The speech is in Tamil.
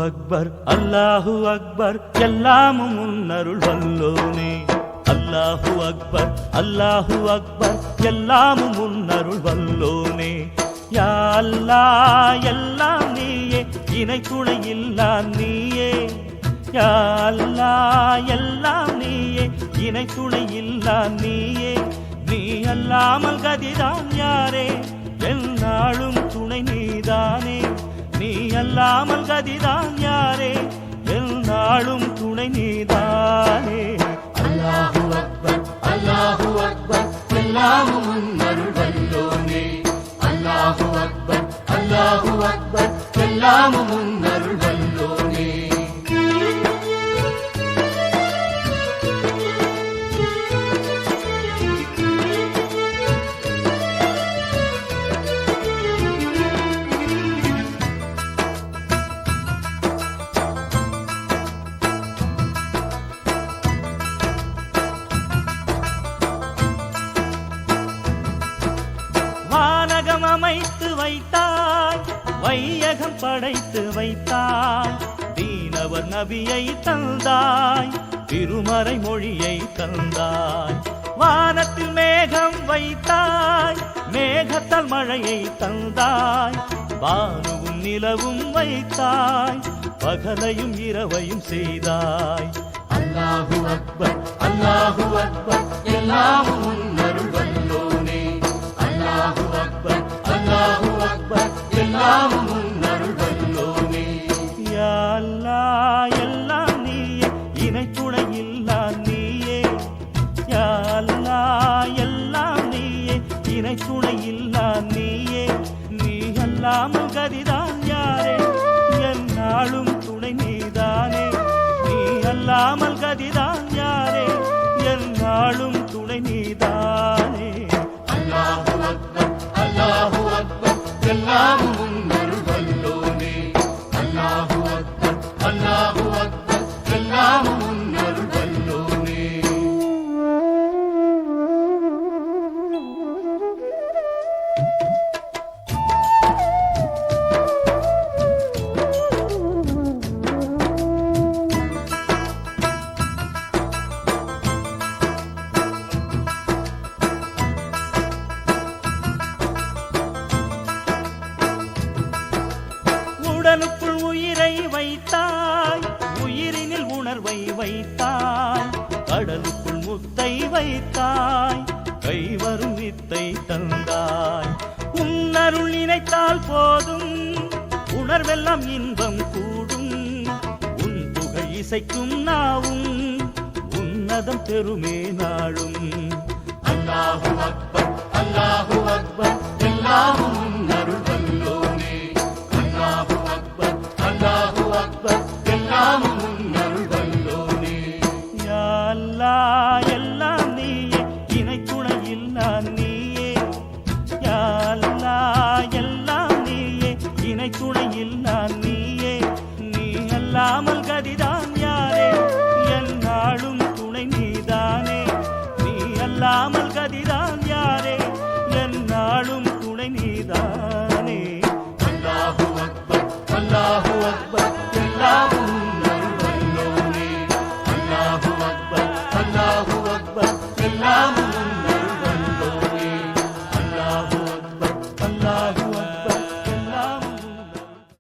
அக்பர் அல்லாஹு அக்பர் எல்லாமும் உன்னருள் வல்லோனே. அல்லாஹு அக்பர் அல்லாஹு அக்பர் எல்லாமும் உன்னருள் வல்லோனே. யா அல்லாஹ் எல்லாம் நீயே, இணை துணை இல்லா நீயே. யா அல்லாஹ் எல்லாம் நீயே, இணை துணை இல்லா நீயே. நீ அல்லாமல் கதிதான் யாரே, எந்நாளும் துணை நீதானே. நீ அல்லாமல் கதிதான் யாரே, எந்நாளும் துணை நீதானே. அல்லாஹு அக்பர் அல்லாஹு அக்பர் எல்லாமும் உன்னருள் வல்லோனே. அல்லாஹு அக்பர் அல்லாஹு அக்பர் எல்லாமும் உன்னருள் வல்லோனே. வானகம் அமைத்து வைத்தாய், வையகம் படைத்து வைத்தாய். தீனவர் நபியை தந்தாய், திருமறை மொழியை தந்தாய். வானத்தில் மேகம் வைத்தாய், மேகத்தால் மழையை தந்தாய். வானுவும் நிலவும் வைத்தாய், பகலையும் இரவையும் செய்தாய். அல்லாஹு அக்பர் அல்லாஹு அக்பர் எல்லாமும் உன்னருள் வல்லோனே. அல்லாஹு அக்பர் அல்லாஹு அக்பர் எல்லாமும் உன்னருள் வல்லோனே. யா அல்லாஹ் எல்லாம் நீயே, இணை துணை இல்லா நீயே. யா அல்லாஹ் எல்லாம் நீயே, இணை துணை இல்லா நீயே. நீ அல்லாமல் கதிதான் யாரே, எந்நாளும் துணை நீதானே. நீ அல்லாமல் கதிதான் யாரே, எந்நாளும் துணை நீதானே. அல்லாஹு அக்பர் அல்லாஹு அக்பர் எல்லாமும் உன்னருள் வல்லோனே. அல்லாஹு அக்பர் அல்லாஹு அக்பர் எல்லாமும் உன்னருள் வல்லோனே. உடலுக்குள் உயிரை வைத்தாய், உயிரினில் உணர்வை வைத்தாய். கடலுக்குள் முத்தை வைத்தாய், கைவரும் வித்தை தந்தாய். உன்னருள் நினைத்தால் போதும், உணர்வெல்லாம் இன்பம் கூடும். உன் புகழ் இசைக்கும் நாவும், உன்னதம் பெருமே நாளும். அல்லாஹு அக்பர் அல்லாஹு அக்பர் எல்லாமும் உன்னருள் வல்லோனே. அல்லாஹு அக்பர் அல்லாஹு அக்பர் எல்லாமும் உன்னருள் வல்லோனே. யா அல்லாஹ் எல்லாம் நீயே, இணை துணை இல்லா நீயே. யா அல்லாஹ் எல்லாம் நீயே, இணை துணை இல்லா நீயே. நீ அல்லாமல் கதிதான் யாரே, எந்நாளும் துணை நீதானே. நீ அல்லாமல் கதிதான் யாரே, எந்நாளும் துணை நீதான்.